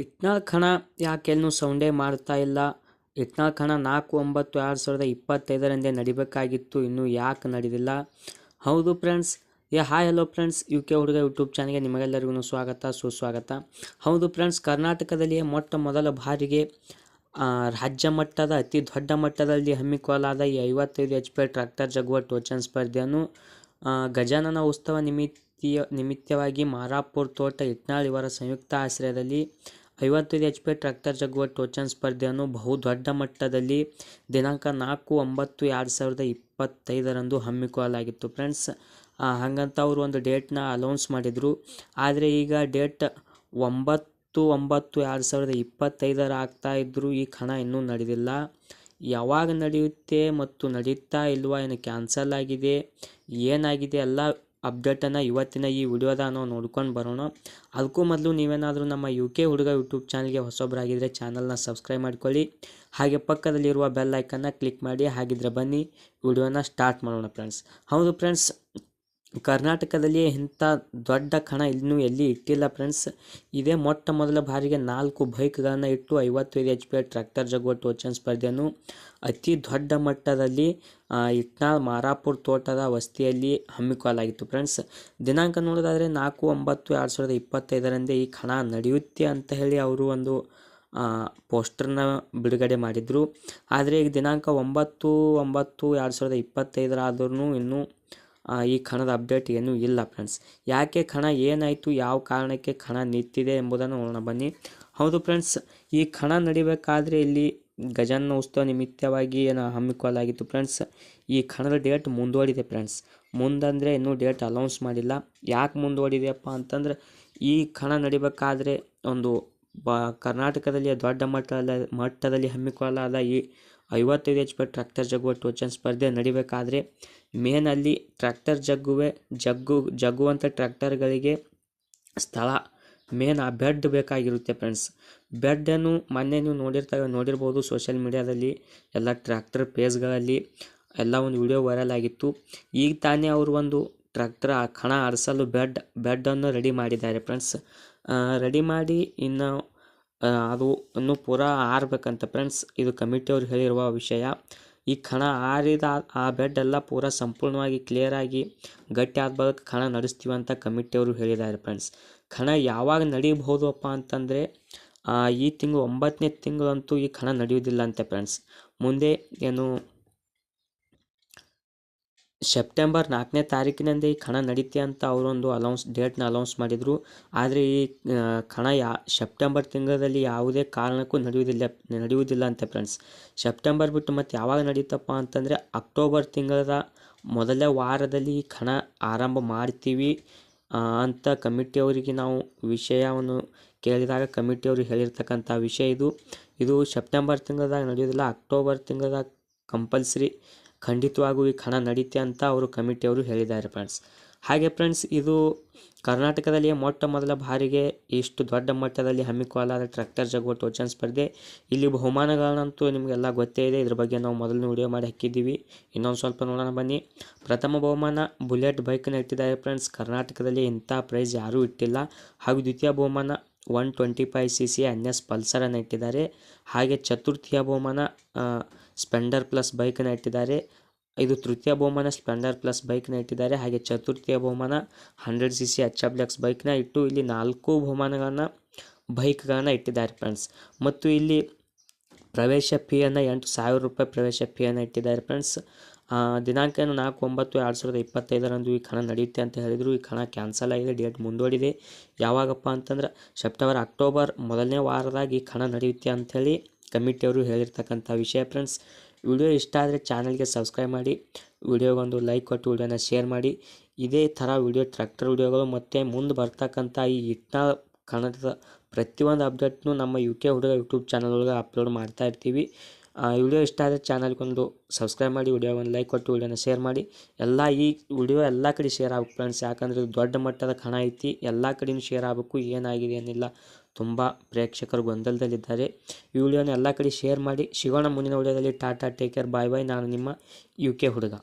ಇಟ್ನಾಳ್ ಕಣ ಯಾಕೆಲ್ಲೂ ಸೌಂಡೇ ಮಾಡ್ತಾ ಇಲ್ಲ. ಇಟ್ನಾಳ್ ಕಣ 4/9/2025 ನಡಿಬೇಕಾಗಿತ್ತು, ಇನ್ನೂ ಯಾಕೆ ನಡೆದಿಲ್ಲ? ಹೌದು friends, hi hello friends, UK ಹುಡುಗ ಯೂಟ್ಯೂಬ್ ಚಾನಲ್ಗೆ ನಿಮಗೆಲ್ಲರಿಗೂ ಸ್ವಾಗತ ಸುಸ್ವಾಗತ. ಹೌದು ಫ್ರೆಂಡ್ಸ್, ಕರ್ನಾಟಕದಲ್ಲಿಯೇ ಮೊಟ್ಟ ಮೊದಲ ಬಾರಿಗೆ ರಾಜ್ಯ ಮಟ್ಟದ ಅತಿ ದೊಡ್ಡ ಮಟ್ಟದಲ್ಲಿ ಹಮ್ಮಿಕೊಳ್ಳಲಾದ ಈ 55 HP ಟ್ರ್ಯಾಕ್ಟರ್ ಜಗ್ಗುವ ಟೋಚನ್ ಸ್ಪರ್ಧೆಯನ್ನು ಗಜಾನನ ಉತ್ಸವ ನಿಮಿತ್ತವಾಗಿ ಮಾರಾಪುರ ತೋಟ ಇಟ್ನಾಳ್ ಇವರ ಸಂಯುಕ್ತ ಆಶ್ರಯದಲ್ಲಿ 55 HP ಟ್ರ್ಯಾಕ್ಟರ್ ಜಗ್ಗುವ ಟೋಚನ್ ಸ್ಪರ್ಧೆಯನ್ನು ಬಹುದೊಡ್ಡ ಮಟ್ಟದಲ್ಲಿ ದಿನಾಂಕ 4/9/2025 ಹಮ್ಮಿಕೊಳ್ಳಲಾಗಿತ್ತು ಫ್ರೆಂಡ್ಸ್. ಹಾಗಂತ ಅವರು ಒಂದು ಡೇಟ್ನ ಅನೌನ್ಸ್ ಮಾಡಿದರು. ಆದರೆ ಈಗ ಡೇಟ್ 9/9/2025 ಆಗ್ತಾ ಇದ್ದರೂ ಈ ಕಣ ಇನ್ನೂ ನಡೆದಿಲ್ಲ. ಯಾವಾಗ ನಡೆಯುತ್ತೆ ಮತ್ತು ನಡೀತಾ ಇಲ್ವಾ, ಏನು ಕ್ಯಾನ್ಸಲ್ ಆಗಿದೆ, ಏನಾಗಿದೆ ಎಲ್ಲ ಅಪ್ಡೇಟನ್ನು ಇವತ್ತಿನ ಈ ವಿಡಿಯೋದ ನಾವು ನೋಡ್ಕೊಂಡು ಬರೋಣ. ಅದಕ್ಕೂ ಮೊದಲು ನೀವೇನಾದರೂ ನಮ್ಮ ಯುಕೆ ಹುಡುಗ ಯೂಟ್ಯೂಬ್ ಚಾನಲ್ಗೆ ಹೊಸೊಬ್ಬರಾಗಿದ್ದರೆ ಚಾನಲ್ನ ಸಬ್ಸ್ಕ್ರೈಬ್ ಮಾಡ್ಕೊಳ್ಳಿ, ಹಾಗೆ ಪಕ್ಕದಲ್ಲಿರುವ ಬೆಲ್ ಐಕನ್ನ ಕ್ಲಿಕ್ ಮಾಡಿ. ಹಾಗಿದ್ರೆ ಬನ್ನಿ ವಿಡಿಯೋನ ಸ್ಟಾರ್ಟ್ ಮಾಡೋಣ ಫ್ರೆಂಡ್ಸ್. ಹೌದು ಫ್ರೆಂಡ್ಸ್, ಕರ್ನಾಟಕದಲ್ಲಿ ಇಂಥ ದೊಡ್ಡ ಕಣ ಇನ್ನೂ ಎಲ್ಲಿ ಇಟ್ಟಿಲ್ಲ ಫ್ರೆಂಡ್ಸ್. ಇದೇ ಮೊಟ್ಟ ಮೊದಲ ಬಾರಿಗೆ 4 ಬೈಕ್ಗಳನ್ನು ಇಟ್ಟು 55 HP ಟ್ರ್ಯಾಕ್ಟರ್ ಜಗ್ಗುವ ಟೋಚನ್ ಸ್ಪರ್ಧೆಯನ್ನು ಅತಿ ದೊಡ್ಡ ಮಟ್ಟದಲ್ಲಿ ಇಟ್ನಾಳ್ ಮಾರಾಪುರ ತೋಟದ ವಸ್ತಿಯಲ್ಲಿ ಹಮ್ಮಿಕೊಳ್ಳಲಾಗಿತ್ತು ಫ್ರೆಂಡ್ಸ್. ದಿನಾಂಕ ನೋಡೋದಾದರೆ 4/9/2025 ಈ ಕಣ ನಡೆಯುತ್ತೆ ಅಂತ ಹೇಳಿ ಅವರು ಒಂದು ಪೋಸ್ಟರ್ನ ಬಿಡುಗಡೆ ಮಾಡಿದರು. ಆದರೆ ಈಗ ದಿನಾಂಕ 9/9/2025 ಆದ್ರೂ ಇನ್ನೂ ಈ ಕಣದ ಅಪ್ಡೇಟ್ ಏನೂ ಇಲ್ಲ ಫ್ರೆಂಡ್ಸ್. ಯಾಕೆ ಕಣ ಏನಾಯಿತು, ಯಾವ ಕಾರಣಕ್ಕೆ ಕಣ ನಿಂತಿದೆ ಎಂಬುದನ್ನು ನೋಡೋಣ ಬನ್ನಿ. ಹೌದು ಫ್ರೆಂಡ್ಸ್, ಈ ಕಣ ನಡಿಬೇಕಾದ್ರೆ ಇಲ್ಲಿ ಗಜಾನನ ಉತ್ಸವ ನಿಮಿತ್ತವಾಗಿ ಏನು ಹಮ್ಮಿಕೊಳ್ಳಲಾಗಿತ್ತು ಫ್ರೆಂಡ್ಸ್. ಈ ಕಣದ ಡೇಟ್ ಮುಂದೂಡಿದೆ ಫ್ರೆಂಡ್ಸ್. ಮುಂದಂದರೆ ಇನ್ನೂ ಡೇಟ್ ಅನೌನ್ಸ್ ಮಾಡಿಲ್ಲ. ಯಾಕೆ ಮುಂದೂಡಿದೆಯಪ್ಪ ಅಂತಂದ್ರೆ, ಈ ಕಣ ನಡಿಬೇಕಾದ್ರೆ ಒಂದು ಕರ್ನಾಟಕದಲ್ಲಿ ದೊಡ್ಡ ಮಟ್ಟದಲ್ಲಿ ಹಮ್ಮಿಕೊಳ್ಳಲಾದ ಈ 55 HP ಟ್ರ್ಯಾಕ್ಟರ್ ಜಗ್ಗುವ ಟೋಚನ್ ಸ್ಪರ್ಧೆ ನಡಿಬೇಕಾದ್ರೆ ಮೇನ್ ಅಲ್ಲಿ ಟ್ರ್ಯಾಕ್ಟರ್ ಜಗ್ಗುವಂಥ ಟ್ರ್ಯಾಕ್ಟರ್ಗಳಿಗೆ ಸ್ಥಳ, ಮೇನ್ ಆ ಬೆಡ್ ಬೇಕಾಗಿರುತ್ತೆ ಫ್ರೆಂಡ್ಸ್. ಬೆಡ್ಡನ್ನು ಮೊನ್ನೆ ನೀವು ನೋಡಿರ್ಬೋದು ಸೋಷಿಯಲ್ ಮೀಡಿಯಾದಲ್ಲಿ ಎಲ್ಲ ಟ್ರ್ಯಾಕ್ಟರ್ ಪೇಜ್ಗಳಲ್ಲಿ ಎಲ್ಲ ಒಂದು ವಿಡಿಯೋ ವೈರಲ್ ಆಗಿತ್ತು. ಈಗ ತಾನೇ ಅವರು ಒಂದು ಟ್ರ್ಯಾಕ್ಟರ್ ಕಣ ಆರಿಸಲು ಬೆಡ್ಡನ್ನು ರೆಡಿ ಮಾಡಿದ್ದಾರೆ ಫ್ರೆಂಡ್ಸ್. ರೆಡಿ ಮಾಡಿ ಇನ್ನು ಅದು ಇನ್ನೂ ಪೂರಾ ಆರಬೇಕಂತ ಫ್ರೆಂಡ್ಸ್. ಇದು ಕಮಿಟಿಯವರು ಹೇಳಿರುವ ವಿಷಯ. ಈ ಕಣ ಆರಿದ ಆ ಬೆಡ್ ಎಲ್ಲ ಪೂರಾ ಸಂಪೂರ್ಣವಾಗಿ ಕ್ಲಿಯರಾಗಿ ಗಟ್ಟಿ ಆದ ಬಳಿಕ ಕಣ ನಡೆಸ್ತೀವಿ ಅಂತ ಕಮಿಟಿಯವರು ಹೇಳಿದ್ದಾರೆ ಫ್ರೆಂಡ್ಸ್. ಕಣ ಯಾವಾಗ ನಡೀಬಹುದು ಅಪ್ಪ ಅಂತಂದರೆ ಈ ತಿಂಗಳು 9ನೇ ತಿಂಗಳಂತೂ ಈ ಕಣ ನಡೆಯುವುದಿಲ್ಲ ಅಂತೆ ಫ್ರೆಂಡ್ಸ್. ಮುಂದೆ ಏನು ಸೆಪ್ಟೆಂಬರ್ 4ನೇ ತಾರೀಕಿನಿಂದ ಈ ಕಣ ನಡೀತೆ ಅಂತ ಅವರೊಂದು ಡೇಟ್ನ ಅನೌನ್ಸ್ ಮಾಡಿದರು. ಆದರೆ ಈ ಕಣ ಸೆಪ್ಟೆಂಬರ್ ತಿಂಗಳಲ್ಲಿ ಯಾವುದೇ ಕಾರಣಕ್ಕೂ ನಡೆಯುವುದಿಲ್ಲ ಅಂತೆ ಫ್ರೆಂಡ್ಸ್. ಸೆಪ್ಟೆಂಬರ್ ಬಿಟ್ಟು ಮತ್ತು ಯಾವಾಗ ನಡೀತಪ್ಪ ಅಂತಂದರೆ ಅಕ್ಟೋಬರ್ ತಿಂಗಳ ಮೊದಲನೇ ವಾರದಲ್ಲಿ ಈ ಕಣ ಆರಂಭ ಮಾಡ್ತೀವಿ ಅಂತ ಕಮಿಟಿಯವರಿಗೆ ನಾವು ವಿಷಯವನ್ನು ಕೇಳಿದಾಗ ಕಮಿಟಿಯವರು ಹೇಳಿರ್ತಕ್ಕಂಥ ವಿಷಯ ಇದು ಸೆಪ್ಟೆಂಬರ್ ತಿಂಗಳದಾಗ ನಡೆಯೋದಿಲ್ಲ, ಅಕ್ಟೋಬರ್ ತಿಂಗಳದಾಗ ಕಂಪಲ್ಸರಿ ಖಂಡಿತವಾಗೂ ಈ ಕಣ ನಡೀತೆ ಅಂತ ಅವರು ಕಮಿಟಿಯವರು ಹೇಳಿದ್ದಾರೆ ಫ್ರೆಂಡ್ಸ್. ಹಾಗೆ ಫ್ರೆಂಡ್ಸ್, ಇದು ಕರ್ನಾಟಕದಲ್ಲಿ ಮೊಟ್ಟ ಮೊದಲ ಬಾರಿಗೆ ಇಷ್ಟು ದೊಡ್ಡ ಮಟ್ಟದಲ್ಲಿ ಹಮ್ಮಿಕೊಳ್ಳಲಾದ ಟ್ರ್ಯಾಕ್ಟರ್ ಜಗ್ಗುವ ಟೋಚನ್ ಸ್ಪರ್ಧೆ. ಇಲ್ಲಿ ಬಹುಮಾನಗಳನ್ನಂತೂ ನಿಮಗೆಲ್ಲ ಗೊತ್ತೇ ಇದೆ, ಇದ್ರ ಬಗ್ಗೆ ನಾವು ಮೊದಲನೇ ವಿಡಿಯೋ ಮಾಡಿ ಹಾಕಿದ್ದೀವಿ. ಇನ್ನೊಂದು ಸ್ವಲ್ಪ ನೋಡೋಣ ಬನ್ನಿ. ಪ್ರಥಮ ಬಹುಮಾನ ಬುಲೆಟ್ ಬೈಕ್ನ ಇಟ್ಟಿದ್ದಾರೆ ಫ್ರೆಂಡ್ಸ್. ಕರ್ನಾಟಕದಲ್ಲಿ ಇಂಥ ಪ್ರೈಸ್ ಯಾರೂ ಇಟ್ಟಿಲ್ಲ. ಹಾಗೂ ದ್ವಿತೀಯ ಬಹುಮಾನ 125cc NS ಪಲ್ಸರನ್ನು ಇಟ್ಟಿದ್ದಾರೆ. ಹಾಗೆ ಚತುರ್ಥಿಯ ಬಹುಮಾನ ಸ್ಪೆಂಡರ್ ಪ್ಲಸ್ ಬೈಕನ್ನು ಇಟ್ಟಿದ್ದಾರೆ. ಇದು ತೃತೀಯ ಬಹುಮಾನ ಸ್ಪೆಂಡರ್ ಪ್ಲಸ್ ಬೈಕ್ನ ಇಟ್ಟಿದ್ದಾರೆ. ಹಾಗೆ ಚತುರ್ಥಿಯ ಬಹುಮಾನ 100cc HFX ಬೈಕ್ನ ಇಟ್ಟು ಇಲ್ಲಿ 4 ಬಹುಮಾನಗಳನ್ನು ಬೈಕ್ಗಳನ್ನು ಇಟ್ಟಿದ್ದಾರೆ ಫ್ರೆಂಡ್ಸ್. ಮತ್ತು ಇಲ್ಲಿ ಪ್ರವೇಶ ಫೀಯನ್ನು 8,000 ರೂಪಾಯಿ ಪ್ರವೇಶ ಫೀಯನ್ನು ಇಟ್ಟಿದ್ದಾರೆ ಫ್ರೆಂಡ್ಸ್. ದಿನಾಂಕ 4/9/2025 ಈ ಕಣ ನಡೆಯುತ್ತೆ ಅಂತ ಹೇಳಿದರು. ಈ ಕಣ ಕ್ಯಾನ್ಸಲ್ ಆಗಿದೆ, ಡೇಟ್ ಮುಂದೂಡಿದೆ. ಯಾವಾಗಪ್ಪ ಅಂತಂದ್ರೆ ಅಕ್ಟೋಬರ್ ಮೊದಲನೇ ವಾರದಾಗ ಈ ಕಣ ನಡೆಯುತ್ತೆ ಅಂಥೇಳಿ ಕಮಿಟಿಯವರು ಹೇಳಿರ್ತಕ್ಕಂಥ ವಿಷಯ ಫ್ರೆಂಡ್ಸ್. ವಿಡಿಯೋ ಇಷ್ಟ ಆದರೆ ಚಾನಲ್ಗೆ ಸಬ್ಸ್ಕ್ರೈಬ್ ಮಾಡಿ, ವಿಡಿಯೋಗೊಂದು ಲೈಕ್ ಕೊಟ್ಟು ವಿಡಿಯೋನ ಶೇರ್ ಮಾಡಿ. ಇದೇ ಥರ ಟ್ರ್ಯಾಕ್ಟರ್ ವಿಡಿಯೋಗಳು ಮತ್ತು ಮುಂದೆ ಬರ್ತಕ್ಕಂಥ ಈ ಇಟ್ನಾಳ್ ಕಣದ ಪ್ರತಿಯೊಂದು ಅಪ್ಡೇಟ್ನು ನಮ್ಮ ಯುಕೆ ಹುಡುಗ ಯೂಟ್ಯೂಬ್ ಚಾನಲ್ ಒಳಗೆ ಅಪ್ಲೋಡ್ ಮಾಡ್ತಾ ಇರ್ತೀವಿ. ವಿಡಿಯೋ ಇಷ್ಟ ಆದರೆ ಚಾನಲ್ಗೊಂದು ಸಬ್ಸ್ಕ್ರೈಬ್ ಮಾಡಿ, ವಿಡಿಯೋಗೊಂದು ಲೈಕ್ ಕೊಟ್ಟು ವಿಡಿಯೋನ ಶೇರ್ ಮಾಡಿ. ಈ ವಿಡಿಯೋ ಎಲ್ಲ ಕಡೆ ಶೇರ್ ಆಗ್ಬೇಕು ಫ್ರೆಂಡ್ಸ್. ಯಾಕಂದರೆ ಇದು ದೊಡ್ಡ ಮಟ್ಟದ ಕಣ ಐತಿ, ಎಲ್ಲ ಕಡೆಯೂ ಶೇರ್ ಆಗಬೇಕು. ಏನಾಗಿದೆ ಏನಿಲ್ಲ, ತುಂಬ ಪ್ರೇಕ್ಷಕರು ಗೊಂದಲದಲ್ಲಿದ್ದಾರೆ. ಈ ವಿಡಿಯೋನ ಎಲ್ಲ ಕಡೆ ಶೇರ್ ಮಾಡಿ. ಸಿಗೋಣ ಮುಂದಿನ ವಿಡಿಯೋದಲ್ಲಿ. ಟಾಟಾ, ಟೇಕ್ ಕೇರ್, ಬಾಯ್ ಬಾಯ್. ನಾನು ನಿಮ್ಮ ಯುಕೆ ಹುಡುಗ.